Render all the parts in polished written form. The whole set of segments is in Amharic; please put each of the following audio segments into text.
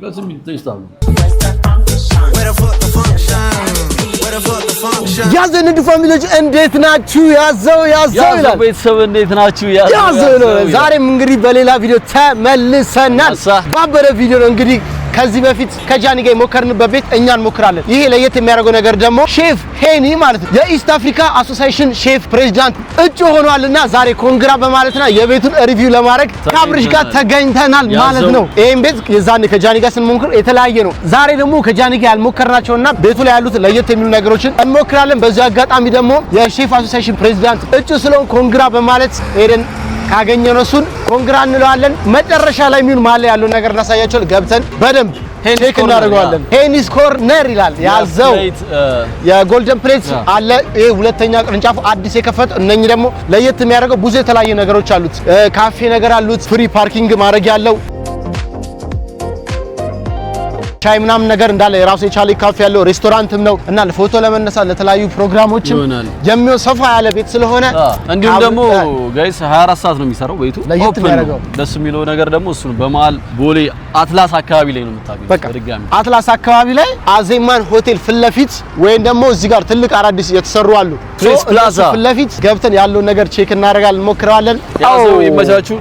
That's a bit taste ያዘን እንዱ ፋሚሊዎች እንዴት ናችሁ? ያዘው ይላል ቤተሰብ እንዴት ናችሁ? ያዘው ነው። ዛሬም እንግዲህ በሌላ ቪዲዮ ተመልሰናል። ባበረ ቪዲዮ ነው እንግዲህ ከዚህ በፊት ከጃኒ ጋር ሞከርንበት ቤት እኛን ሞክራለን። ይሄ ለየት የሚያደርገው ነገር ደግሞ ሼፍ ሄኒ ማለት ነው የኢስት አፍሪካ አሶሲዬሽን ሼፍ ፕሬዝዳንት እጩ ሆኗልና ዛሬ ኮንግራ በማለትና የቤቱን ሪቪው ለማድረግ ከአብርሽ ጋር ተገኝተናል ማለት ነው። ይሄን ቤት የዛኔ ከጃኒ ጋር ስንሞክር የተለያየ ነው። ዛሬ ደግሞ ከጃኒ ጋር ያልሞከርናቸውና ቤቱ ላይ ያሉት ለየት የሚሉ ነገሮችን እንሞክራለን። በዚህ አጋጣሚ ደግሞ የሼፍ አሶሲዬሽን ፕሬዝዳንት እጩ ስለሆነ ኮንግራ በማለት ሄደን ካገኘነው እሱን ኮንግራ እንለዋለን። መጨረሻ ላይ ምን ማለት ያለው ነገር እናሳያቸዋለን። ገብተን በደንብ ቼክ እናደርገዋለን። ሄኒስ ኮርነር ይላል ያዘው የጎልደን ፕሌት አለ። ይሄ ሁለተኛ ቅርንጫፉ አዲስ የከፈተ እነኚህ ደግሞ ለየት የሚያደርገው ብዙ የተለያየ ነገሮች አሉት። ካፌ ነገር አሉት፣ ፍሪ ፓርኪንግ ማድረግ ያለው ቻይ ምናምን ነገር እንዳለ የራሱ የቻለ ካፌ ያለው ሬስቶራንትም ነው እና ለፎቶ ለመነሳት ለተለያዩ ፕሮግራሞችም የሚሆን ሰፋ ያለ ቤት ስለሆነ እንዲሁም ደግሞ ጋይስ 24 ሰዓት ነው የሚሰራው ቤቱ። ኦፕን ነው። ደስ የሚለው ነገር ደግሞ እሱ ነው። በመሃል ቦሌ አትላስ አካባቢ ላይ ነው የምታገኙት። በድጋሚ አትላስ አካባቢ ላይ አዜማን ሆቴል ፍለፊት ወይም ደግሞ እዚህ ጋር ትልቅ አዳዲስ የተሰሩ አሉ ፕሬስ ፕላዛ ፍለፊት ገብተን ያለው ነገር ቼክ እናደርጋለን፣ እንሞክራለን። ያው ይመቻችሁ።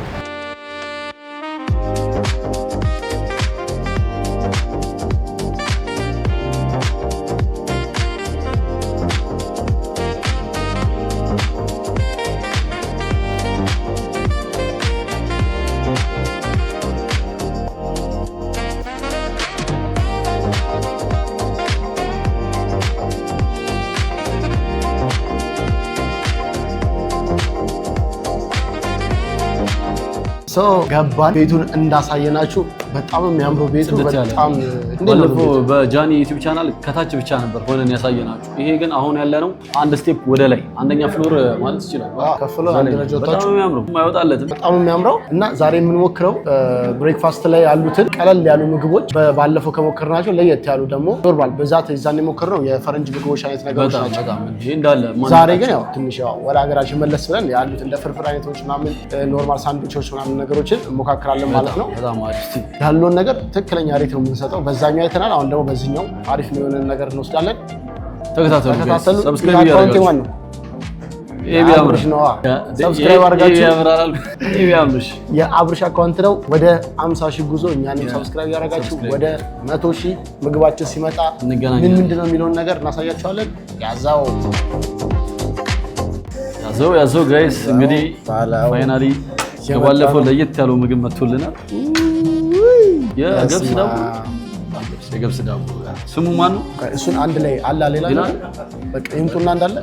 ገባን። ቤቱን እንዳሳየናችሁ በጣም የሚያምረው ቤቱ በጣም ባለፈው በጃኒ ዩቲዩብ ቻናል ከታች ብቻ ነበር ሆነን ያሳየናችሁ። ይሄ ግን አሁን ያለ ነው አንድ ስቴፕ ወደ ላይ አንደኛ ፍሎር ማለት ይችላል። ከፍሎ አንድ ደረጃ ወጣችሁ። በጣም የሚያምረው የማይወጣለት በጣም የሚያምረው እና ዛሬ የምንሞክረው ብሬክፋስት ላይ ያሉትን ቀለል ያሉ ምግቦች ባለፈው ከሞከርናቸው ለየት ያሉ ደግሞ ኖርማል በዛት ይዛን የሞከርነው የፈረንጅ ምግቦች አይነት ነገሮች ናቸው። ይሄ እንዳለ ዛሬ ግን ያው ትንሽ ያው ወደ ሀገራችን መለስ ብለን ያሉት እንደ ፍርፍር አይነቶች ምናምን ኖርማል ሳንድዊቾች ምናምን ነገሮችን እንሞካክራለን ማለት ነው። በጣም አሪፍ ያለውን ነገር ትክክለኛ ሬት ነው የምንሰጠው። በዛኛው አይተናል። አሁን ደግሞ በዚህኛው አሪፍ የሆነ ነገር እንወስዳለን። ተከታተሉ። ሰብስክራይብ ያደርጋችሁ ነው። አብርሽ ነው። ሰብስክራይብ አድርጋችሁ አብርሽ የአብርሽ አካውንት ነው። ወደ 50,000 ጉዞ እኛንም ሰብስክራይብ ያደርጋችሁ ወደ 100,000 ምግባችን ሲመጣ ምንድነው የሚለውን ነገር እናሳያችኋለን። ያዘው ጋይስ እንግዲህ ፋይናሊ ከባለፈው ለየት ያለው ምግብ መጥቶልናል። የገብስ ዳቦ ስሙ ማን ነው? እሱን አንድ ላይ አላ ሌላ በቃ ይምጡና እንዳለ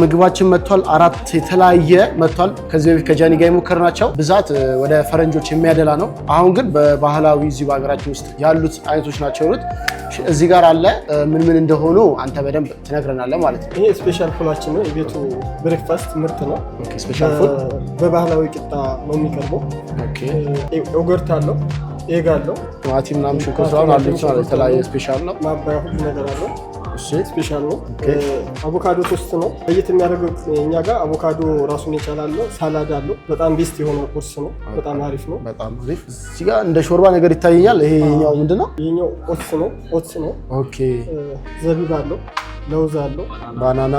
ምግባችን መጥቷል። 4 የተለያየ መጥቷል። ከዚህ በፊት ከጃኒ ጋር የሞከርናቸው ብዛት ወደ ፈረንጆች የሚያደላ ነው። አሁን ግን በባህላዊ እዚህ በሀገራችን ውስጥ ያሉት አይነቶች ናቸው ያሉት። እዚህ ጋር አለ ምን እንደሆኑ አንተ በደንብ ትነግረናለህ ማለት ነው። ይሄ ስፔሻል ፉላችን ነው። የቤቱ ብሬክፋስት ምርት ነው። ኦኬ ስፔሻል ፉል በባህላዊ ቂጣ ነው የሚቀርበው። ኦኬ ኦገርት አለው፣ ኤግ አለው፣ ቲማቲም ምናምን ሽንኩርት አለው። የተለያየ ስፔሻል ነው። ማባያ ሁሉ ነገር አለው። ስፔሻል ነው። ኦኬ አቮካዶ ቶስት ነው። ለየት የሚያደርገው እኛ ጋር አቮካዶ ራሱን የቻላል ነው። ሳላድ አለው። በጣም ቤስት የሆነ ቁርስ ነው። በጣም አሪፍ ነው። በጣም አሪፍ። እዚህ ጋር እንደ ሾርባ ነገር ይታየኛል። ይሄኛው ምንድነው? ይሄኛው ኦትስ ነው። ኦኬ ዘቢብ አለው፣ ለውዝ አለው፣ ባናና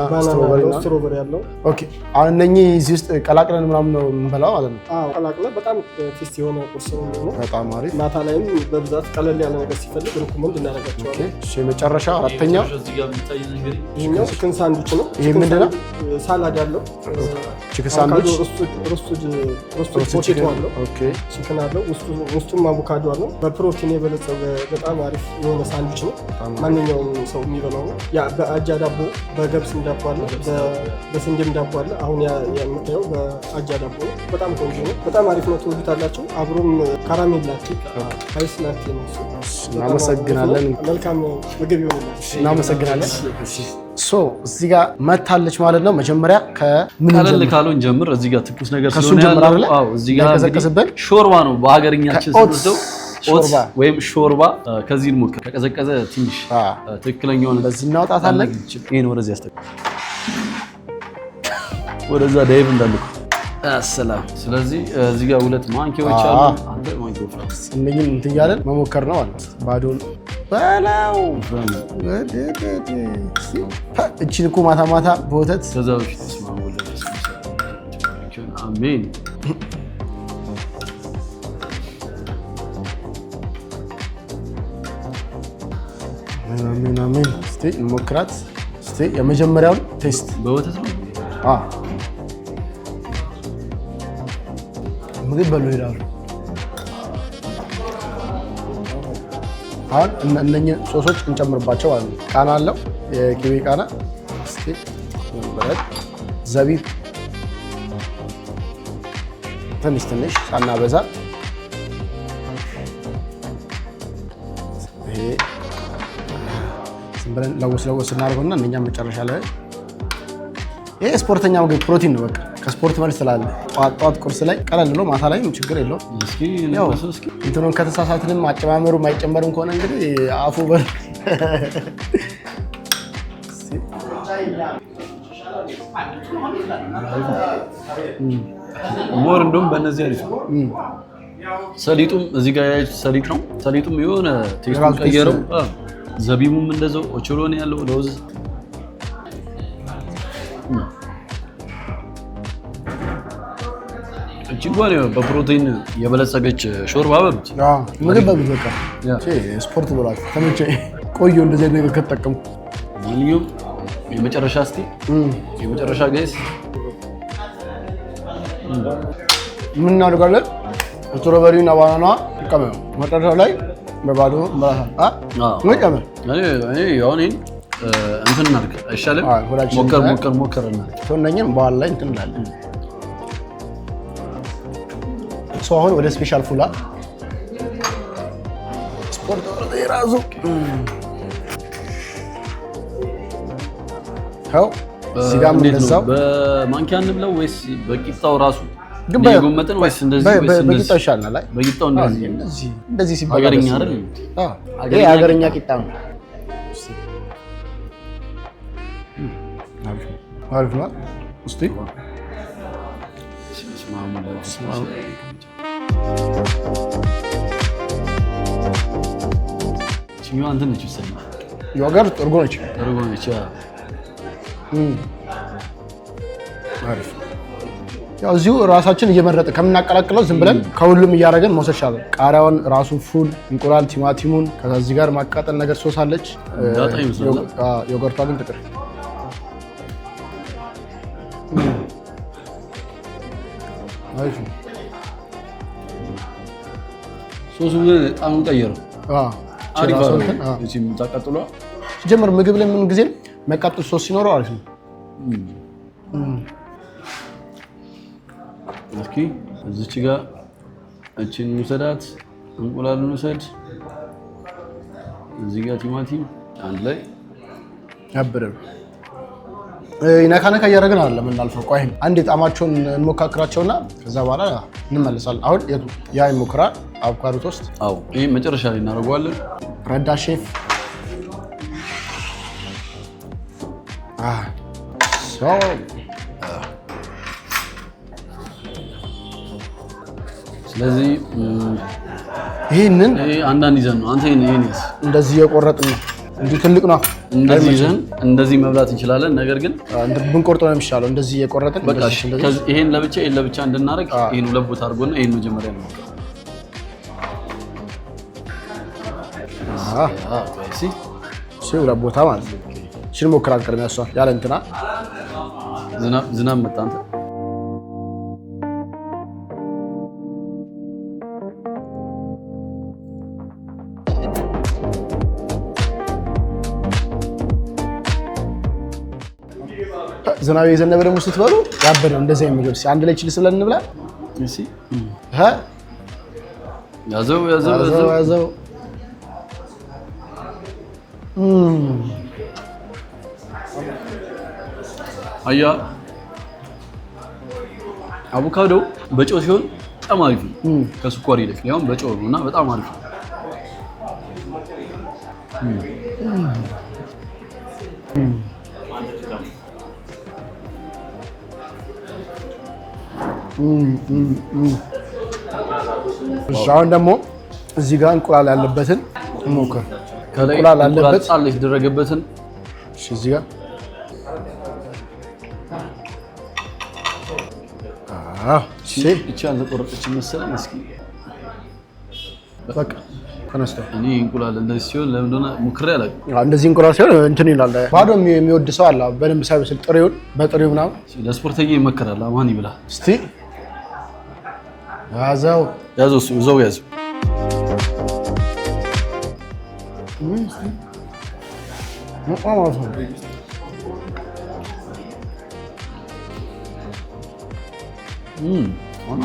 ስትሮበሪ አለው። ኦኬ አሁን እነኚህ እዚህ ውስጥ ቀላቅለን ምናምን ነው የምንበላው ማለት ነው። አዎ ቀላቅለን በጣም ቴስቲ የሆነ ቁርስ ነው። በጣም አሪፍ። ማታ ላይም በብዛት ቀለል ያለ ነገር ሲፈልግ ሪኮመንድ እናደርጋቸዋለን። እሺ መጨረሻ አራተኛው ይሄኛው ቺክን ሳንድዊች ነው። ይሄ ምንድነው? ሳላድ አለው። ቺክን ሳንድዊች ሮስቱድ ፖቴቶ አለው። ኦኬ ቺክን አለው። ውስጡም አቮካዶ አለው። በፕሮቲን የበለጸገ በጣም አሪፍ የሆነ ሳንድዊች ነው። ማንኛውም ሰው የሚበላው ነው። በአጃ ዳቦ በገብስም ዳቦ አለ በስንዴም ዳቦ አለ አሁን የምታየው በአጃ ዳቦ ነው በጣም ቆንጆ ነው በጣም አሪፍ ነው ትወዱታላችሁ አብሮም ካራሜል ላቲ አይስ ላቲ ነው እናመሰግናለን መልካም ምግብ ይሆንላችሁ እናመሰግናለን ሶ እዚህ ጋር መታለች ማለት ነው መጀመሪያ ከምን ካለል ካሉን ጀምር እዚህ ጋር ትኩስ ነገር ስለሆነ ያለው አዎ እዚህ ጋር ሾርባ ነው በአገርኛችን ስለዚህ ሾርባ ወይም ሾርባ ከዚህ እንሞክር ከቀዘቀዘ ትንሽ ትክክለኛውን በዚህ እናውጣታለን ይሄን ወደዚህ ያስተካክል ወደዛ ዳይቭ እንዳልኩ አሰላም ስለዚህ እዚህ ጋር ሁለት ማንኪያዎች አሉ አንተ ማንኪያዎች እነኚህን እንትን ያለን መሞከር ነው ማለት ባዶን ባላው እቺን እኮ ማታ ማታ በወተት ተዛውሽ ተስማሙ ወለደስ አሜን አሜን እስቲ እንሞክራት እስቲ የመጀመሪያውን ቴስት በወተት ነው ምግብ በሉ ይላሉ አሁን እነኚህ ሶሶች እንጨምርባቸው አሉ ቃና አለው የቂቤ ቃና እስቲ በረድ ዘቢብ ትንሽ ሳናበዛ ይሄ ዝምብለን ለወስ እናደርገውና እነኛ መጨረሻ ላይ ይሄ ስፖርተኛ ምግብ ፕሮቲን ነው በቃ ከስፖርት መልስ ስላለ ጧት ቁርስ ላይ ቀለል ብሎ ማታ ላይ ችግር የለውም እስኪ እንትኑን ከተሳሳትንም አጨማመሩ ማይጨመርም ከሆነ እንግዲህ አፉ በር ሞር እንደውም በእነዚህ አሪፍ ሰሊጡም እዚህ ጋር ሰሊጥ ነው ሰሊጡም የሆነ ቴስቱን ቀየረው ዘቢቡም እንደዛው ኦቾሎኒ ያለው ለውዝ እጅጓን በፕሮቲን የበለጸገች ሾርባ በብት ምግብ በብት በቃ ስፖርት ብሏል ተመቸ ቆዩ እንደዚህ ነገር ከተጠቀሙ ማንኛውም የመጨረሻ እስቲ የመጨረሻ ጋይስ ምን እናደርጋለን ስትሮበሪና ባናና ይቀመው መጨረሻ ላይ በባዶ መጨመር እኔ ያውን እንትን እናድርግ አይሻልም ሞከር እናድርግ ሶነኝን በኋላ ላይ እንትን እንላለን ሰው አሁን ወደ ስፔሻል ፉላ ስፖርት ወደ ራሱ ሀው ሲጋም እንደዛው በማንኪያ እንብለው ወይስ በቂጣው ራሱ ግን በጎመጥን ወይስ እንደዚህ በቂጣው ይሻላል ላይ በቂጣው እንደዚህ ሲባል አገርኛ አይደል ይሄ አገርኛ ቂጣ ነው አሪፍ ነው እስቲ ቺኛ አንተ ነች ሰማ ዮገርት እርጎ ነች አሪፍ ያው እዚሁ ራሳችን እየመረጠ ከምናቀላቅለው ዝም ብለን ከሁሉም እያደረገን መውሰድ ይቻላል ቃሪያውን ራሱ ፉል እንቁላል ቲማቲሙን ከዚህ ጋር ማቃጠል ነገር ሶስ አለች ዮገርቷ ግን ጥቅር አሪፍ ሶሱ ጣሙን ቀየረው አሪፍ ነው እቺ ተቀጥሏ ጀመር ምግብ ላይ ምን ጊዜ መቃጠል ሶስ ሲኖረው አሪፍ ነው እስኪ እዚች ጋር እቺን እንውሰዳት እንቁላል እንውሰድ እዚህ ጋር ቲማቲም አንድ ላይ ያበረው ነካ እያደረግን አይደለም እናልፈው ቆይ አንዴ ጣማቸውን እንሞካክራቸውና ከዛ በኋላ እንመለሳለን አሁን ያ ይሞክራል አቮካዶ ቶስት አዎ ይሄ መጨረሻ ላይ እናደርገዋለን ረዳ ሼፍ ስለዚህ ይሄንን አንዳንድ ይዘን ነው አንተ ይሄን ያስ እንደዚህ የቆረጥን ነው እንዴ ትልቅ ነው እንደዚህ ይዘን እንደዚህ መብላት እንችላለን ነገር ግን ብንቆርጠው ነው የሚሻለው እንደዚህ የቆረጥን በቃ ይሄን ለብቻ እንድናረግ ይሄን ሁለት ቦታ አድርጎና ይሄን መጀመሪያ ነው ሁለት ቦታ ማለት ነው እሺ ሞክራን ቀርም ያሷ ያለ እንትና ዝናብ መጣ አንተ ዝናብ የዘነበ ደግሞ ስትበሉ ያበደ እንደዛ የሚለው አንድ ላይ ችልስ ብለን እንብላ እሺ ያዘው አያ አቮካዶ በጨው ሲሆን በጣም አሪፍ ነው ከስኳር ይልቅ ያው በጨው ነውና በጣም አሪፍ ነው አሁን ደግሞ እዚህ ጋር እንቁላል ያለበትን ሞከር እንቁላል አለበት ጣል የተደረገበትን እሺ እዚህ ጋር እቺ አልተቆረጠች መሰለኝ እስኪ በቃ ተነስተ እኔ እንቁላል እንደዚህ ሲሆን ለምን እንደሆነ ሙክሬ አላውቅም እንደዚህ እንቁላል ሲሆን እንትን ይላል ባዶ የሚወድ ሰው አለ በደንብ ሳይበስል ጥሬውን በጥሬው ምናምን ለስፖርተኛ ይመከራል አማን ይብላ እስቲ ያዘው ያዘው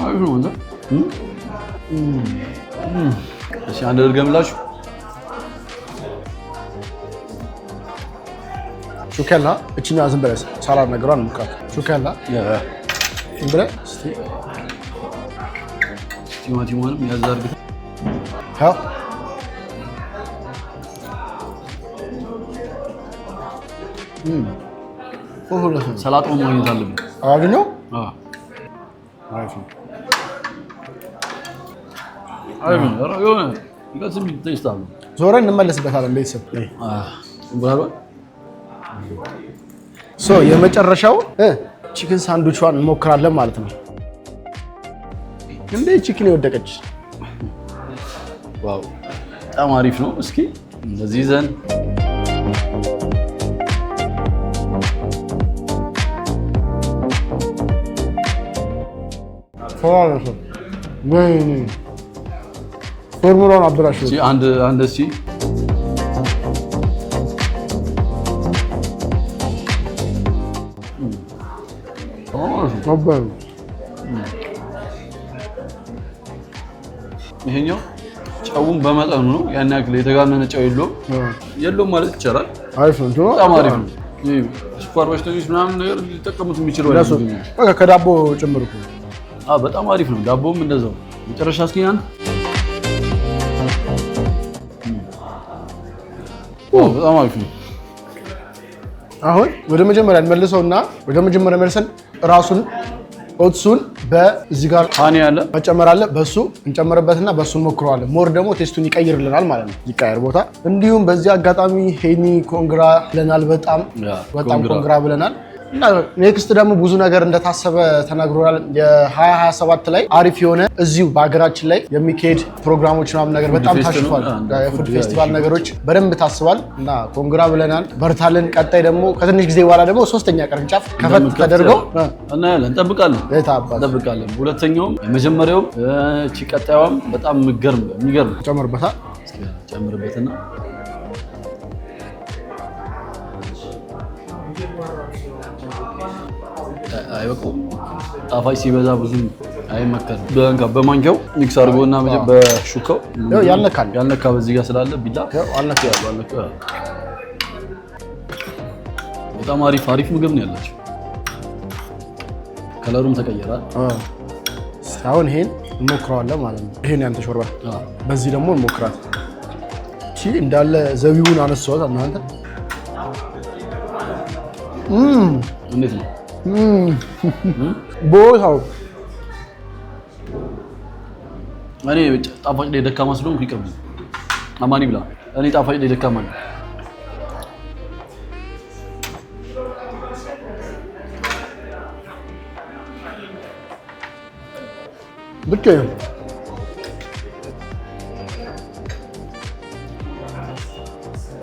አሪፍ ነው እንዴ እሺ አንድ ልገምላችሁ ሹከላ እቺና ዝም ብለህ ሳላድ ነገሯን ሙካት ሹከላ ዝም ብለህ እስቲ ቲማቲሙንም ያዛርግት ሃው ሰላጣውን ማግኘት አለብን አግኘው አሪፍ ነው የሆነ ይቀስም ይተስታሉ ዞረን እንመለስበታለን ቤተሰብ የመጨረሻው ቺክን ሳንድዊቿን እንሞክራለን ማለት ነው እንዴ ቺክን ይወደቀች ዋው በጣም አሪፍ ነው እስኪ እንደዚህ ይዘን ፎርሙላውን አበላሽ እሺ አንድ እሺ ይሄኛው ጨውን በመጠኑ ነው ያን ያክል የተጋነነ ጨው የለውም ማለት ይቻላል አሪፍ ነው በጣም አሪፍ ነው ስኳር በሽተኞች ምናምን ነገር ሊጠቀሙት የሚችሉ በቃ ከዳቦ ጭምር እኮ በጣም አሪፍ ነው ዳቦም እንደዛው መጨረሻ እስኪ አንተ በጣም አሪፍ ነው አሁን ወደ መጀመሪያ እንመልሰውና ወደ መጀመሪያ መልሰን ራሱን ኦትሱን በዚህ ጋር ሃኒ ያለ መጨመር አለ በሱ እንጨምርበትና በሱን ሞክረዋለን ሞር ደግሞ ቴስቱን ይቀይርልናል ማለት ነው ይቀየር ቦታ እንዲሁም በዚህ አጋጣሚ ሄኒ ኮንግራ ብለናል በጣም ኮንግራ ብለናል እና ኔክስት ደግሞ ብዙ ነገር እንደታሰበ ተናግሮናል የ2027 ላይ አሪፍ የሆነ እዚሁ በአገራችን ላይ የሚካሄድ ፕሮግራሞች ምናምን ነገር በጣም ታሽፏል የፉድ ፌስቲቫል ነገሮች በደንብ ታስባል እና ኮንግራ ብለናል በርታለን ቀጣይ ደግሞ ከትንሽ ጊዜ በኋላ ደግሞ ሶስተኛ ቅርንጫፍ ከፈት ተደርገው እናያለን እንጠብቃለን ሁለተኛውም የመጀመሪያውም እቺ ቀጣዩም በጣም የሚገርም ጨምርበትና አይበቁም ጣፋጭ ሲበዛ ብዙ አይመከርም በማንኪያው ሚክስ አድርጎና በሹካው ያልነካ በዚህ ጋር ስላለ ቢላ ያልነካ በጣም አሪፍ ምግብ ነው ያላችሁ ከለሩም ተቀየራል አሁን ይሄን እንሞክረዋለን ማለት ነው ይሄን ያንተ ሾርባ በዚህ ደግሞ እንሞክራት እቺ እንዳለ ዘቢቡን አነሳሁት እናንተ እንዴት ነው ቦታው እኔ ጣፋጭ ላይ ደካማ ስለሆንኩ ይቅርብ አማኒ ብላ እኔ ጣፋጭ ላይ ደካማ ነኝ ብቻ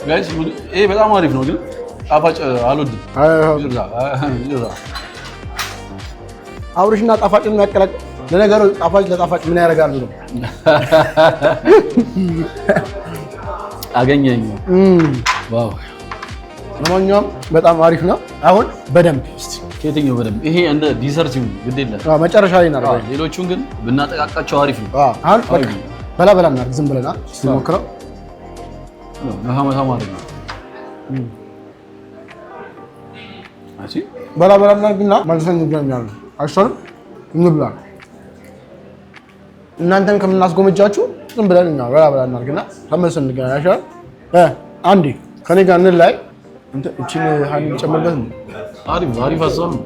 ጋይስ ይሄ በጣም አሪፍ ነው ግን ጣፋጭ አልወድም አብርሽና ጣፋጭ ምን ያቀላቅ ለነገሩ ጣፋጭ ለጣፋጭ ምን ያደርጋሉ ነው አገኘኝ ዋው ለማንኛውም በጣም አሪፍ ነው። አሁን በደንብ እስቲ ከየትኛው በደንብ ይሄ እንደ ዲሰርት ይሁን ግድ የለም መጨረሻ ላይ እናደርጋለን። ሌሎቹን ግን ብናጠቃቃቸው አሪፍ ነው። አሁን በላ በላ እናድርግ። ዝም ብለና እስቲ ሞክረው መሐመድ ማለት ነው። አቺ በላ በላ እናድርግና መልሰን እንገናኛለን። አይሻልም? እንብላ። እናንተን ከምናስጎመጃችሁ ዝም ብለን እና በላ በላ እናድርግና ተመልሰን እንገናኛለን። አይሻልም? አንዴ ከኔ ጋር እንላይ እንት እቺን ሃኒ ጨምርበት። አሪፍ ሀሳብ ነው።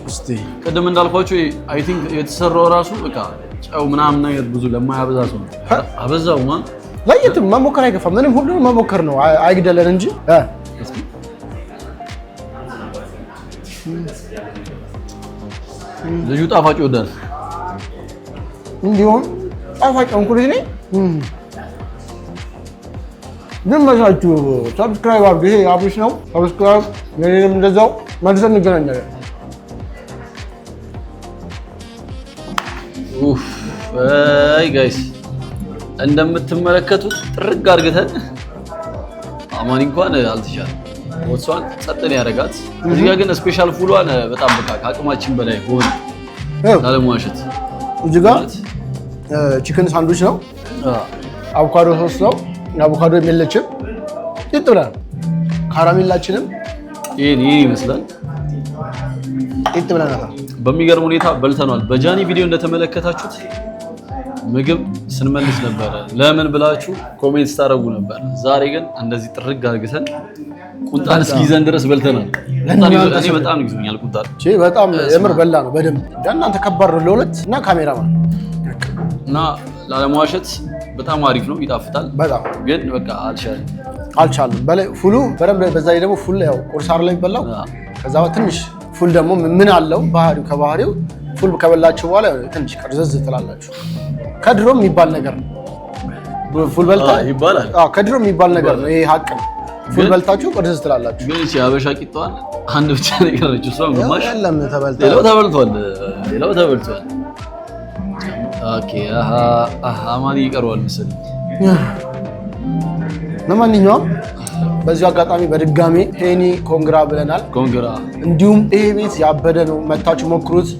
እስቲ ቅድም እንዳልኳችሁ አይ ቲንክ የተሰራው ራሱ በቃ ጨው ምናምን ነገር ብዙ ለማያበዛ ሰው አበዛው ማን ለየትም መሞከር አይገፋም። ምንም ሁሉንም መሞከር ነው አይግደለን እንጂ ልጁ ጣፋጭ ይወዳል። እንዲሁም ጣፋጭ እንኩልኝ ነኝ ግን መሳችሁ ሰብስክራይብ አድርጉ። ይሄ አብሽ ነው። ሰብስክራይብ የኔንም እንደዛው መልሰን እንገናኛለን። አይ ጋይስ እንደምትመለከቱት ጥርግ አድርገን አማኒ እንኳን አልተቻለም። ወጥቷን ጸጥን ያደርጋት። እዚህ ጋር ግን ስፔሻል ፉሏን በጣም በቃ ከአቅማችን በላይ ሆነ። ላለማዋሸት እዚህ ጋር ቺክን ሳንድዊች ነው። አቮካዶ ሶስ ነው። አቮካዶ የለችም ይጥብላል። ካራሜላችንም ይሄን ይመስላል። ይጥብላል። በሚገርም ሁኔታ በልተናል። በጃኒ ቪዲዮ እንደተመለከታችሁት ምግብ ስንመልስ ነበር። ለምን ብላችሁ ኮሜንት ታረጉ ነበር። ዛሬ ግን እንደዚህ ጥርግ አድርገን ቁንጣን እስኪዘን ድረስ በልተናል። እኔ በጣም ይዞኛል ቁንጣን። በጣም የምር በላ ነው በደንብ። እናንተ ከባድ ነው ለሁለት እና ካሜራማን እና ላለማዋሸት በጣም አሪፍ ነው፣ ይጣፍጣል። በጣም ግን በቃ አልቻልም። በላይ ፉሉ በደንብ በዛ ላይ ደግሞ ፉል ያው ቁርሳር ላይ የሚበላው ከዛ ትንሽ ፉል ደግሞ ምን አለው ከባህሪው ፉል ከበላችሁ በኋላ ትንሽ ቅርዝዝ ትላላችሁ። ከድሮ የሚባል ነገር ነው ፉል በልታ ይባላል። ከድሮ የሚባል ነገር ነው ይሄ ሀቅ ነው። ፉል በልታችሁ ቅርዝዝ ትላላችሁ። ግን እቺ አበሻ ቂጣዋን አንድ ብቻ ነገር ነች። እሷም ግማሽ የለም ተበልቷል። ሌላው ተበልቷል። ኦኬ አማኒ ይቀርዋል መሰለኝ። ለማንኛውም በዚህ አጋጣሚ በድጋሚ ሄኒ ኮንግራ ብለናል። ኮንግራ። እንዲሁም ይሄ ቤት ያበደ ነው፣ መታችሁ ሞክሩት።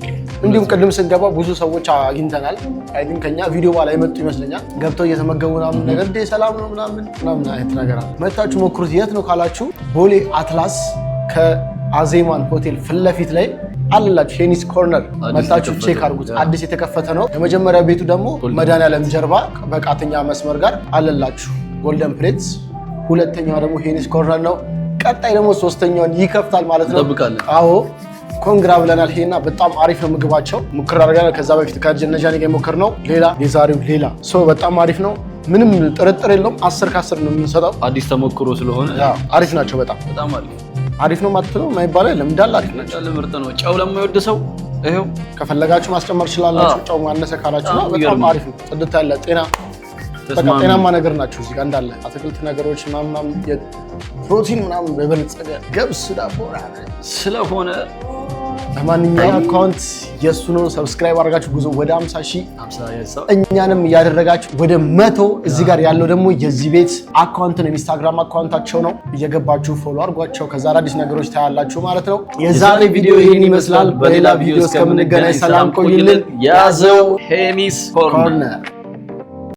እንዲሁም ቅድም ስንገባ ብዙ ሰዎች አግኝተናል። አይ ቲንክ ከኛ ቪዲዮ በኋላ የመጡ ይመስለኛል። ገብተው እየተመገቡ ምናምን ነገር እንደ ሰላም ነው ምናምን አይነት ነገር አለ። መታችሁ ሞክሩት። የት ነው ካላችሁ ቦሌ አትላስ ከአዜማን ሆቴል ፊት ለፊት ላይ አለላችሁ። ሄኒስ ኮርነር መታችሁ ቼክ አድርጉት። አዲስ የተከፈተ ነው። የመጀመሪያ ቤቱ ደግሞ መድኃኒዓለም ጀርባ በቃተኛ መስመር ጋር አለላችሁ ጎልደን ፕሌትስ። ሁለተኛው ደግሞ ሄኒስ ኮርነር ነው። ቀጣይ ደግሞ ሶስተኛውን ይከፍታል ማለት ነው። አዎ ኮንግራ ብለናል። ይሄና በጣም አሪፍ ነው ምግባቸው። ሙከራ አድርገናል ከዛ በፊት ከጀነጃኒ ጋር የሞከርነው ሌላ፣ የዛሬው ሌላ። በጣም አሪፍ ነው፣ ምንም ጥርጥር የለውም። 10 ከ10 ነው የምንሰጠው። አዲስ ተሞክሮ ስለሆነ አሪፍ ናቸው። በጣም አሪፍ ነው ማለት ነው የማይባል አይደለም፣ እንዳለ አሪፍ ናቸው። ምርጥ ነው። ጨው ለማይወድ ሰው ይሄው ከፈለጋችሁ ማስጨመር ትችላላችሁ። ጨው ማነሰ ካላችሁ ነው። በጣም አሪፍ ነው። ጽድት ያለ ጤናማ ነገር ናቸው። እዚህ ጋር እንዳለ አትክልት ነገሮች ምናምን ፕሮቲን ምናምን በበለጸገ ገብስ ዳቦ ስለሆነ ለማንኛውም አካውንት የሱ ነው። ሰብስክራይብ አድርጋችሁ ጉዞ ወደ 50,000 እኛንም እያደረጋችሁ ወደ 100። እዚህ ጋር ያለው ደግሞ የዚህ ቤት አካውንት ነው፣ ኢንስታግራም አካውንታቸው ነው። እየገባችሁ ፎሎ አድርጓቸው፣ ከዛ አዲስ ነገሮች ታያላችሁ ማለት ነው። የዛሬ ቪዲዮ ይሄን ይመስላል። በሌላ ቪዲዮ እስከምንገናኝ ሰላም ቆዩልን። ያዘው ሄኒስ ኮርነር